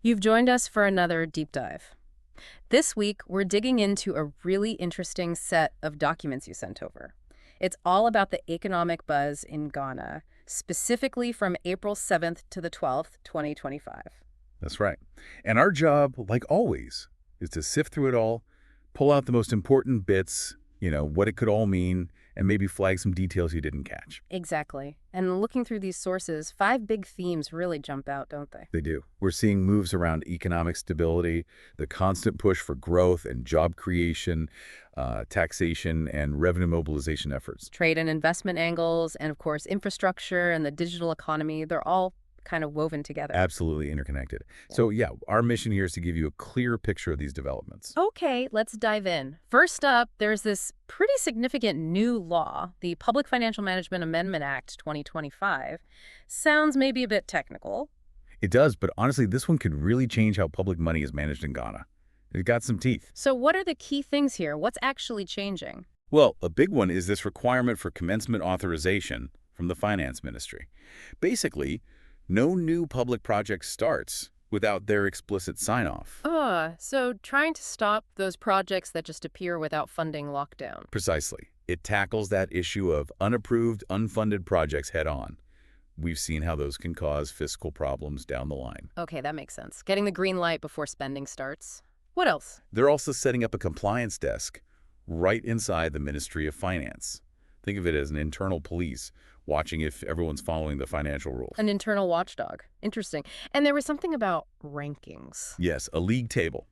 You've joined us for another deep dive. This week, we're digging into a really interesting set of documents you sent over. It's all about the economic buzz in Ghana, specifically from April 7th to the 12th, 2025. That's right. And our job, like always, is to sift through it all, pull out the most important bits, what it could all mean, and maybe flag some details you didn't catch. Exactly. And looking through these sources, five big themes really jump out, don't they? They do. We're seeing moves around economic stability, the constant push for growth and job creation, taxation, and revenue mobilization efforts. Trade and investment angles, and of course, infrastructure and the digital economy, they're all kind of woven together. Absolutely interconnected. So yeah, our mission here is to give you a clear picture of these developments. Okay, let's dive in. First up, there's this pretty significant new law, the Public Financial Management Amendment Act 2025. Sounds maybe a bit technical. It does, but honestly, this one could really change how public money is managed in Ghana. It got some teeth. So what are the key things here? What's actually changing? Well, a big one is this requirement for commencement authorization from the Finance Ministry. Basically, no new public project starts without their explicit sign-off. So trying to stop those projects that just appear without funding lockdown. Precisely. It tackles that issue of unapproved, unfunded projects head-on. We've seen how those can cause fiscal problems down the line. Okay, that makes sense. Getting the green light before spending starts. What else? They're also setting up a compliance desk right inside the Ministry of Finance. Think of it as an internal police watching if everyone's following the financial rules. An internal watchdog. Interesting. And there was something about rankings. Yes, a league table.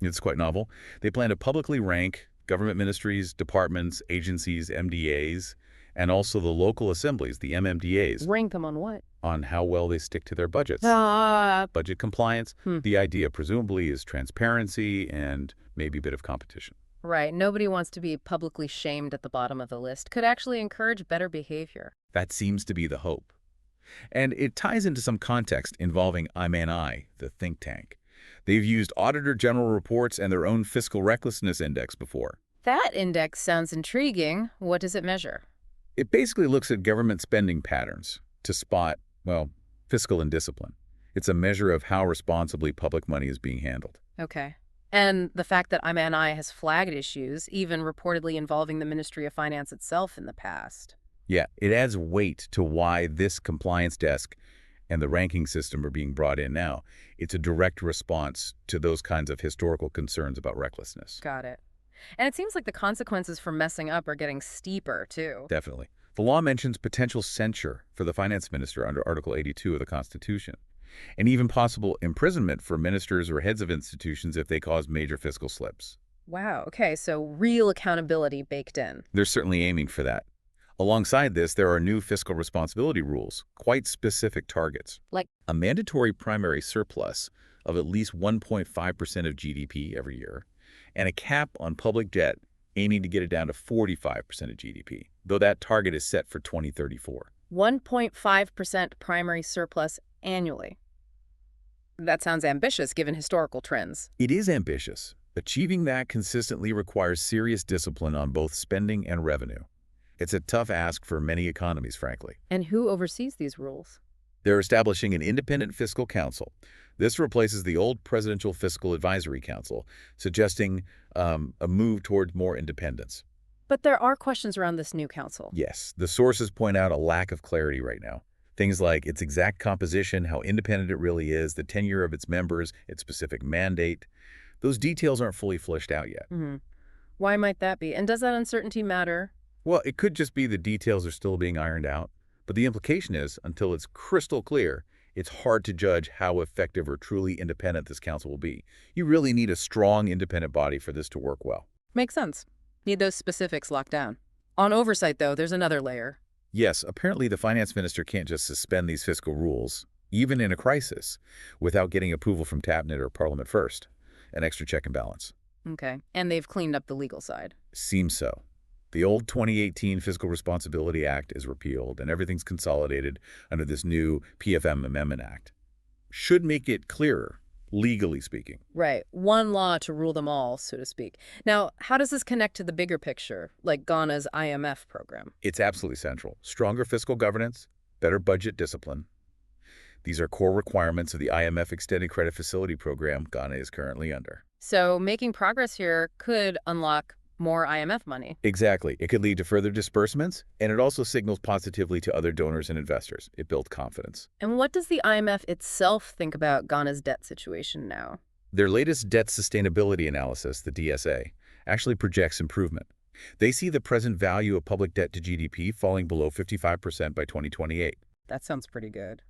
It's quite novel. They plan to publicly rank government ministries, departments, agencies, MDAs, and also the local assemblies, the MMDAs. Rank them on what? On how well they stick to their budgets. Budget compliance. The idea, presumably, is transparency and maybe a bit of competition. Right. Nobody wants to be publicly shamed at the bottom of the list. Could actually encourage better behavior. That seems to be the hope. And it ties into some context involving IMANI, the think tank. They've used Auditor General reports and their own Fiscal Recklessness Index before. That index sounds intriguing. What does it measure? It basically looks at government spending patterns to spot, fiscal indiscipline. It's a measure of how responsibly public money is being handled. Okay. And the fact that IMANI has flagged issues, even reportedly involving the Ministry of Finance itself in the past. Yeah, it adds weight to why this compliance desk and the ranking system are being brought in now. It's a direct response to those kinds of historical concerns about recklessness. Got it. And it seems like the consequences for messing up are getting steeper, too. Definitely. The law mentions potential censure for the finance minister under Article 82 of the Constitution, and even possible imprisonment for ministers or heads of institutions if they cause major fiscal slips. Wow, okay, so real accountability baked in. They're certainly aiming for that. Alongside this, there are new fiscal responsibility rules, quite specific targets. Like a mandatory primary surplus of at least 1.5% of GDP every year, and a cap on public debt aiming to get it down to 45% of GDP, though that target is set for 2034. 1.5% primary surplus annually. That sounds ambitious given historical trends. It is ambitious. Achieving that consistently requires serious discipline on both spending and revenue. It's a tough ask for many economies, frankly. And who oversees these rules? They're establishing an independent fiscal council. This replaces the old Presidential Fiscal Advisory Council, suggesting a move toward more independence. But there are questions around this new council. Yes, the sources point out a lack of clarity right now. Things like its exact composition, how independent it really is, the tenure of its members, its specific mandate. Those details aren't fully fleshed out yet. Why might that be? And does that uncertainty matter? Well, it could just be the details are still being ironed out. But the implication is, until it's crystal clear, it's hard to judge how effective or truly independent this council will be. You really need a strong, independent body for this to work well. Makes sense. Need those specifics locked down. On oversight, though, there's another layer. Yes, apparently the finance minister can't just suspend these fiscal rules, even in a crisis, without getting approval from Cabinet or Parliament first. An extra check and balance. Okay. And they've cleaned up the legal side. Seems so. The old 2018 Fiscal Responsibility Act is repealed, and everything's consolidated under this new PFM Amendment Act. Should make it clearer, legally speaking. Right. One law to rule them all, so to speak. Now, how does this connect to the bigger picture, like Ghana's IMF program? It's absolutely central. Stronger fiscal governance, better budget discipline. These are core requirements of the IMF Extended Credit Facility Program Ghana is currently under. So making progress here could unlock more IMF money. Exactly. It could lead to further disbursements, and it also signals positively to other donors and investors. It builds confidence. And what does the IMF itself think about Ghana's debt situation now? Their latest debt sustainability analysis, the DSA, actually projects improvement. They see the present value of public debt to GDP falling below 55% by 2028. That sounds pretty good.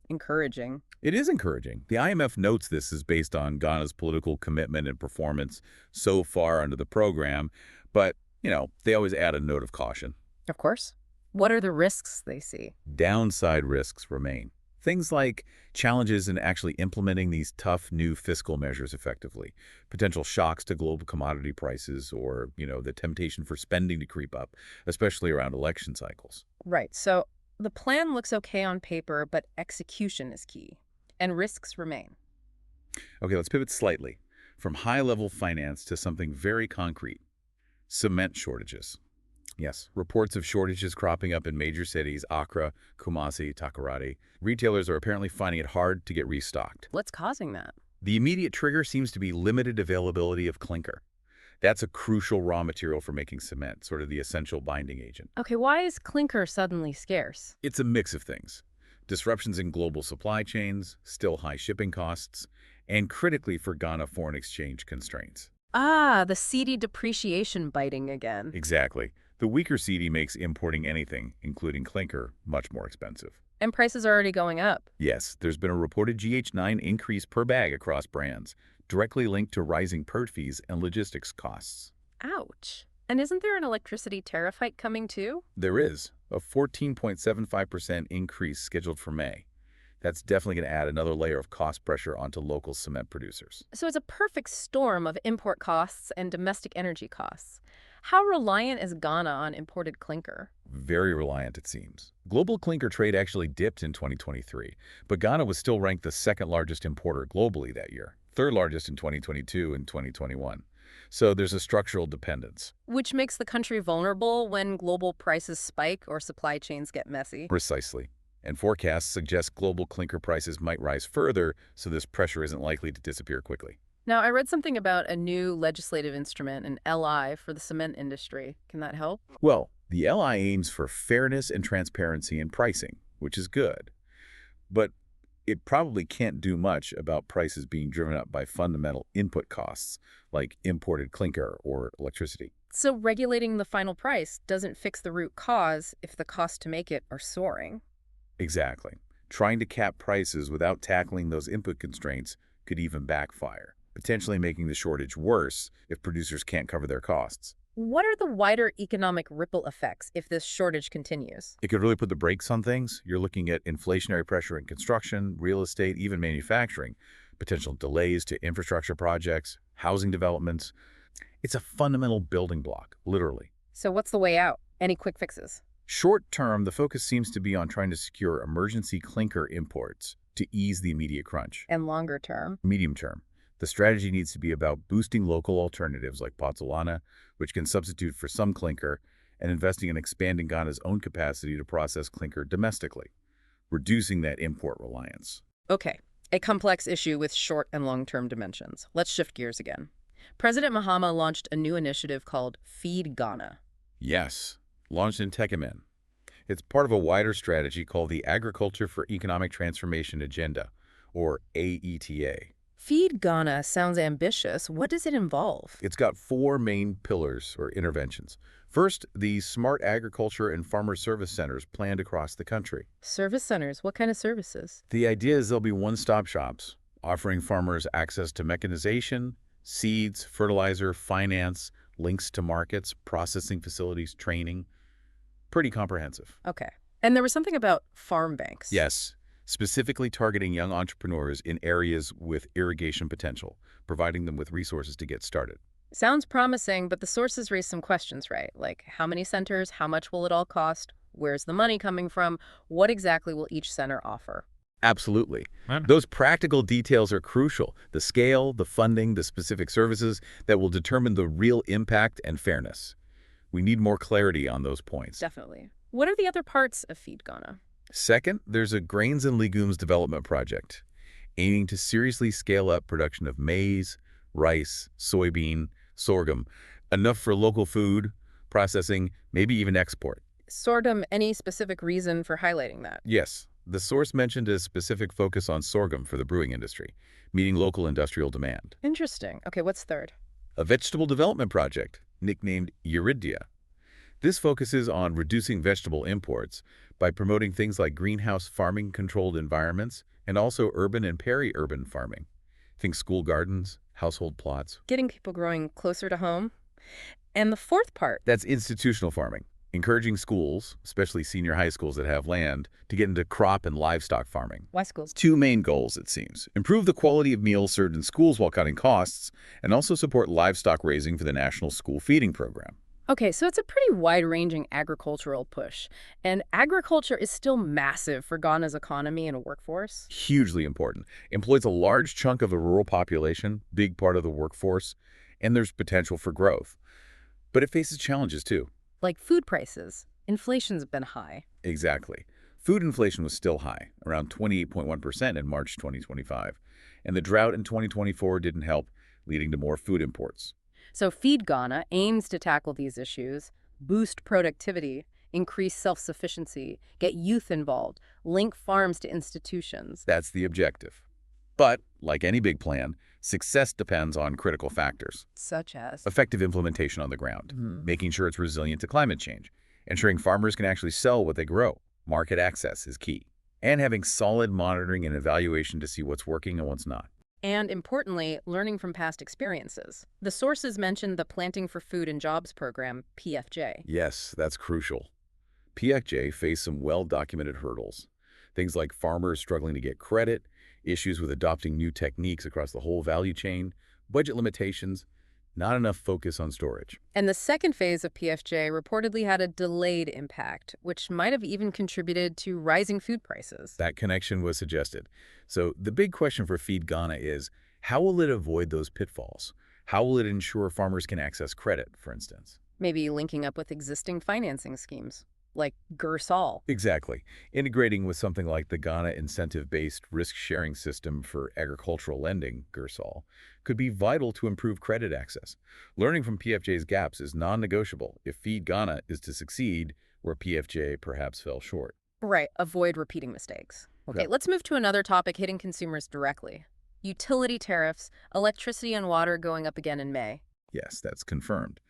Encouraging. It is encouraging. The IMF notes this is based on Ghana's political commitment and performance so far under the program, but, they always add a note of caution. Of course. What are the risks they see? Downside risks remain. Things like challenges in actually implementing these tough new fiscal measures effectively, potential shocks to global commodity prices, or, the temptation for spending to creep up, especially around election cycles. Right. So the plan looks okay on paper, but execution is key, and risks remain. Okay, let's pivot slightly from high-level finance to something very concrete: cement shortages. Yes, reports of shortages cropping up in major cities, Accra, Kumasi, Takoradi. Retailers are apparently finding it hard to get restocked. What's causing that? The immediate trigger seems to be limited availability of clinker. That's a crucial raw material for making cement, sort of the essential binding agent. Okay, why is clinker suddenly scarce? It's a mix of things: disruptions in global supply chains, still high shipping costs, and critically for Ghana, foreign exchange constraints. Ah, the cedi depreciation biting again. Exactly. The weaker cedi makes importing anything, including clinker, much more expensive. And prices are already going up. Yes, there's been a reported GH9 increase per bag across brands, directly linked to rising port fees and logistics costs. Ouch. And isn't there an electricity tariff hike coming too? There is a 14.75% increase scheduled for May. That's definitely going to add another layer of cost pressure onto local cement producers. So it's a perfect storm of import costs and domestic energy costs. How reliant is Ghana on imported clinker? Very reliant, it seems. Global clinker trade actually dipped in 2023, but Ghana was still ranked the second largest importer globally that year, third largest in 2022 and 2021. So there's a structural dependence. Which makes the country vulnerable when global prices spike or supply chains get messy. Precisely. And forecasts suggest global clinker prices might rise further, so this pressure isn't likely to disappear quickly. Now, I read something about a new legislative instrument, an LI, for the cement industry. Can that help? Well, the LI aims for fairness and transparency in pricing, which is good. But it probably can't do much about prices being driven up by fundamental input costs, like imported clinker or electricity. So regulating the final price doesn't fix the root cause if the costs to make it are soaring. Exactly. Trying to cap prices without tackling those input constraints could even backfire, potentially making the shortage worse if producers can't cover their costs. What are the wider economic ripple effects if this shortage continues? It could really put the brakes on things. You're looking at inflationary pressure in construction, real estate, even manufacturing, potential delays to infrastructure projects, housing developments. It's a fundamental building block, literally. So what's the way out? Any quick fixes? Short term, the focus seems to be on trying to secure emergency clinker imports to ease the immediate crunch. And longer term? Medium term, the strategy needs to be about boosting local alternatives like pozzolana, which can substitute for some clinker, and investing in expanding Ghana's own capacity to process clinker domestically, reducing that import reliance. Okay, a complex issue with short and long-term dimensions. Let's shift gears again. President Mahama launched a new initiative called Feed Ghana. Yes, launched in Techiman. It's part of a wider strategy called the Agriculture for Economic Transformation Agenda, or AETA. Feed Ghana sounds ambitious. What does it involve? It's got four main pillars or interventions. First, the smart agriculture and farmer service centers planned across the country. Service centers? What kind of services? The idea is they'll be one-stop shops, offering farmers access to mechanization, seeds, fertilizer, finance, links to markets, processing facilities, training. Pretty comprehensive. Okay. And there was something about farm banks. Yes, specifically targeting young entrepreneurs in areas with irrigation potential, providing them with resources to get started. Sounds promising, but the sources raise some questions, right? Like, how many centers? How much will it all cost? Where's the money coming from? What exactly will each center offer? Absolutely. Those practical details are crucial. The scale, the funding, the specific services that will determine the real impact and fairness. We need more clarity on those points. Definitely. What are the other parts of Feed Ghana? Second, there's a grains and legumes development project aiming to seriously scale up production of maize, rice, soybean, sorghum, enough for local food, processing, maybe even export. Sorghum, any specific reason for highlighting that? Yes, the source mentioned a specific focus on sorghum for the brewing industry, meeting local industrial demand. Interesting. Okay, what's third? A vegetable development project, nicknamed Eurydia. This focuses on reducing vegetable imports by promoting things like greenhouse farming controlled environments and also urban and peri-urban farming. Think school gardens, household plots. Getting people growing closer to home. And the fourth part. That's institutional farming, encouraging schools, especially senior high schools that have land, to get into crop and livestock farming. Why schools? Two main goals, it seems. Improve the quality of meals served in schools while cutting costs, and also support livestock raising for the National School Feeding Program. Okay, so it's a pretty wide-ranging agricultural push. And agriculture is still massive for Ghana's economy and workforce. Hugely important. Employs a large chunk of the rural population, big part of the workforce, and there's potential for growth. But it faces challenges too. Like food prices. Inflation's been high. Exactly. Food inflation was still high, around 28.1% in March 2025, and the drought in 2024 didn't help, leading to more food imports. So Feed Ghana aims to tackle these issues, boost productivity, increase self-sufficiency, get youth involved, link farms to institutions. That's the objective. But, like any big plan, success depends on critical factors. Such as? Effective implementation on the ground, making sure it's resilient to climate change, ensuring farmers can actually sell what they grow. Market access is key. And having solid monitoring and evaluation to see what's working and what's not. And importantly, learning from past experiences. The sources mentioned the Planting for Food and Jobs program, PFJ. Yes, that's crucial. PFJ faced some well-documented hurdles. Things like farmers struggling to get credit, issues with adopting new techniques across the whole value chain, budget limitations, not enough focus on storage. And the second phase of PFJ reportedly had a delayed impact, which might have even contributed to rising food prices. That connection was suggested. So the big question for Feed Ghana is, how will it avoid those pitfalls? How will it ensure farmers can access credit, for instance? Maybe linking up with existing financing schemes, like GERSAL. Exactly. Integrating with something like the Ghana Incentive-Based Risk-Sharing System for Agricultural Lending, GERSAL, could be vital to improve credit access. Learning from PFJ's gaps is non-negotiable if Feed Ghana is to succeed where PFJ perhaps fell short. Right, avoid repeating mistakes. Okay, Yep. let's move to another topic hitting consumers directly. Utility tariffs, electricity and water going up again in May. Yes, that's confirmed.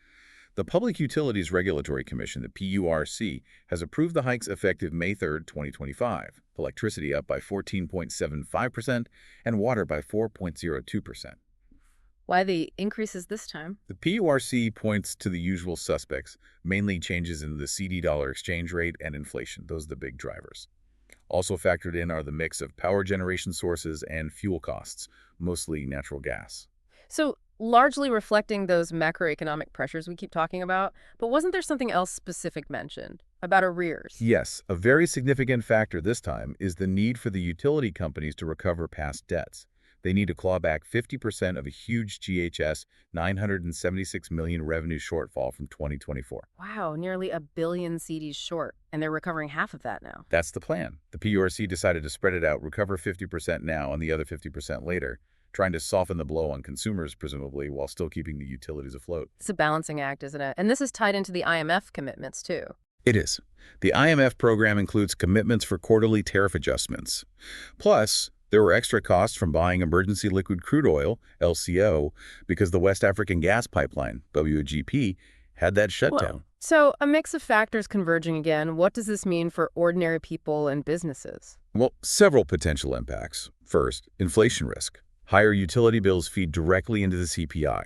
The Public Utilities Regulatory Commission, the PURC, has approved the hikes effective May 3, 2025. Electricity up by 14.75% and water by 4.02%. Why the increases this time? The PURC points to the usual suspects, mainly changes in the CD dollar exchange rate and inflation. Those are the big drivers. Also factored in are the mix of power generation sources and fuel costs, mostly natural gas. So, largely reflecting those macroeconomic pressures we keep talking about, but wasn't there something else specific mentioned about arrears? Yes, a very significant factor this time is the need for the utility companies to recover past debts. They need to claw back 50% of a huge GHS 976 million revenue shortfall from 2024. Wow, nearly a billion CDs short, and they're recovering half of that now. That's the plan. The PURC decided to spread it out, recover 50% now and the other 50% later, trying to soften the blow on consumers, presumably, while still keeping the utilities afloat. It's a balancing act, isn't it? And this is tied into the IMF commitments, too. It is. The IMF program includes commitments for quarterly tariff adjustments. Plus, there were extra costs from buying emergency liquid crude oil, LCO, because the West African gas pipeline, WGP, had that shut Whoa. down. So, a mix of factors converging again. What does this mean for ordinary people and businesses? Well, several potential impacts. First, inflation risk. Higher utility bills feed directly into the CPI,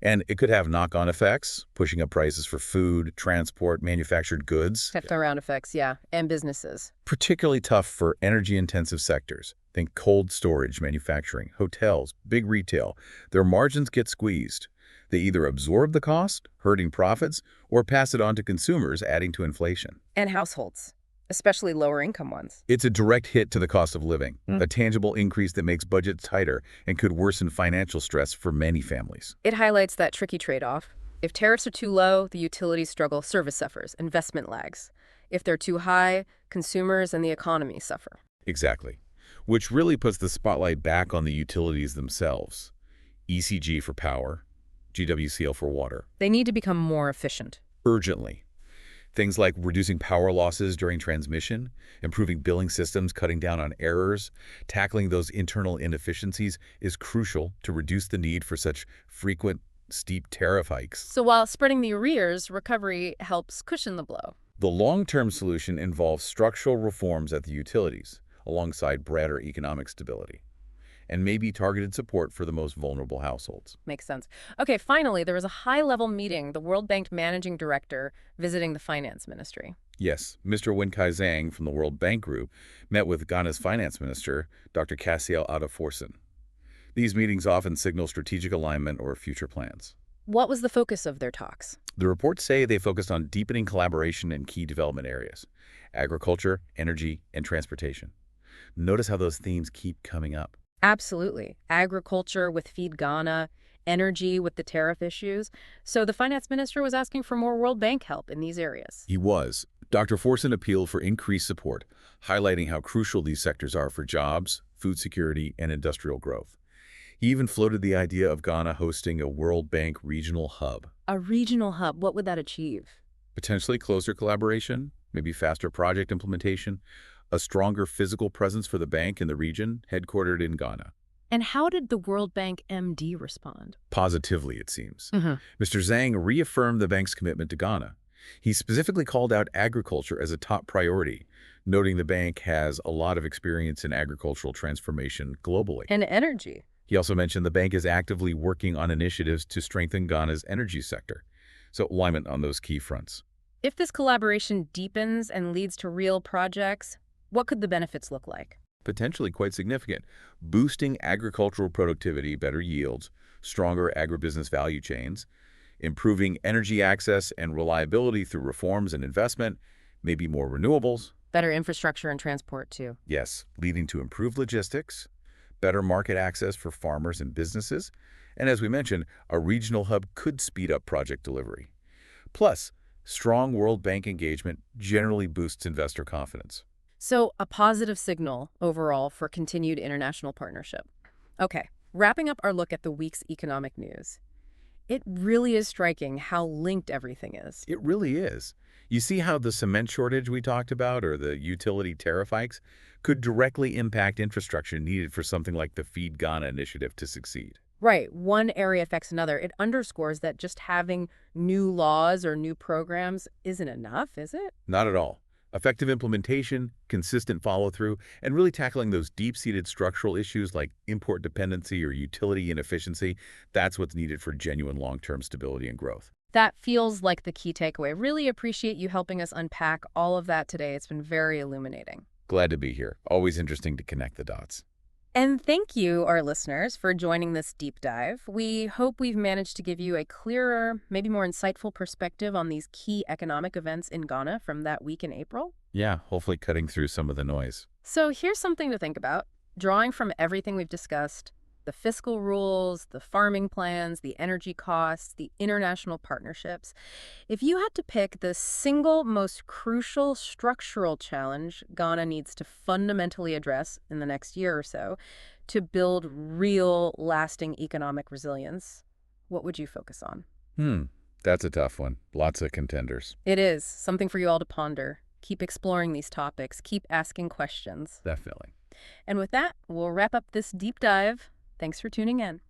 and it could have knock-on effects, pushing up prices for food, transport, manufactured goods. Second-round effects, yeah, and businesses. Particularly tough for energy-intensive sectors. Think cold storage, manufacturing, hotels, big retail. Their margins get squeezed. They either absorb the cost, hurting profits, or pass it on to consumers, adding to inflation. And households, especially lower-income ones. It's a direct hit to the cost of living, a tangible increase that makes budgets tighter and could worsen financial stress for many families. It highlights that tricky trade-off. If tariffs are too low, the utilities struggle, service suffers, investment lags. If they're too high, consumers and the economy suffer. Exactly. Which really puts the spotlight back on the utilities themselves. ECG for power, GWCL for water. They need to become more efficient. Urgently. Things like reducing power losses during transmission, improving billing systems, cutting down on errors, tackling those internal inefficiencies is crucial to reduce the need for such frequent, steep tariff hikes. So while spreading the arrears, recovery helps cushion the blow. The long-term solution involves structural reforms at the utilities, alongside broader economic stability, and maybe targeted support for the most vulnerable households. Makes sense. Okay, finally, there was a high-level meeting, the World Bank Managing Director visiting the Finance Ministry. Yes, Mr. Wen-Kai Zhang from the World Bank Group met with Ghana's Finance Minister, Dr. Cassiel Addo-Forson. These meetings often signal strategic alignment or future plans. What was the focus of their talks? The reports say they focused on deepening collaboration in key development areas: agriculture, energy, and transportation. Notice how those themes keep coming up. Absolutely. Agriculture with Feed Ghana, energy with the tariff issues. So the finance minister was asking for more World Bank help in these areas. He was. Dr. Forson appealed for increased support, highlighting how crucial these sectors are for jobs, food security, and industrial growth. He even floated the idea of Ghana hosting a World Bank regional hub. A regional hub, what would that achieve? Potentially closer collaboration, maybe faster project implementation, a stronger physical presence for the bank in the region, headquartered in Ghana. And how did the World Bank MD respond? Positively, it seems. Mhm. Mr. Zhang reaffirmed the bank's commitment to Ghana. He specifically called out agriculture as a top priority, noting the bank has a lot of experience in agricultural transformation globally. And energy. He also mentioned the bank is actively working on initiatives to strengthen Ghana's energy sector. So alignment on those key fronts. If this collaboration deepens and leads to real projects, what could the benefits look like? Potentially quite significant. Boosting agricultural productivity, better yields, stronger agribusiness value chains, improving energy access and reliability through reforms and investment, maybe more renewables. Better infrastructure and transport, too. Yes, leading to improved logistics, better market access for farmers and businesses, and as we mentioned, a regional hub could speed up project delivery. Plus, strong World Bank engagement generally boosts investor confidence. So a positive signal overall for continued international partnership. Okay, wrapping up our look at the week's economic news. It really is striking how linked everything is. It really is. You see how the cement shortage we talked about, or the utility tariff hikes, could directly impact infrastructure needed for something like the Feed Ghana initiative to succeed. Right, one area affects another. It underscores that just having new laws or new programs isn't enough, is it? Not at all. Effective implementation, consistent follow-through, and really tackling those deep-seated structural issues like import dependency or utility inefficiency, that's what's needed for genuine long-term stability and growth. That feels like the key takeaway. Really appreciate you helping us unpack all of that today. It's been very illuminating. Glad to be here. Always interesting to connect the dots. And thank you, our listeners, for joining this deep dive. We hope we've managed to give you a clearer, maybe more insightful perspective on these key economic events in Ghana from that week in April. Yeah, hopefully cutting through some of the noise. So here's something to think about. Drawing from everything we've discussed, the fiscal rules, the farming plans, the energy costs, the international partnerships, if you had to pick the single most crucial structural challenge Ghana needs to fundamentally address in the next year or so to build real, lasting economic resilience, what would you focus on? That's a tough one. Lots of contenders. It is something for you all to ponder. Keep exploring these topics. Keep asking questions. Definitely. And with that, we'll wrap up this deep dive. Thanks for tuning in.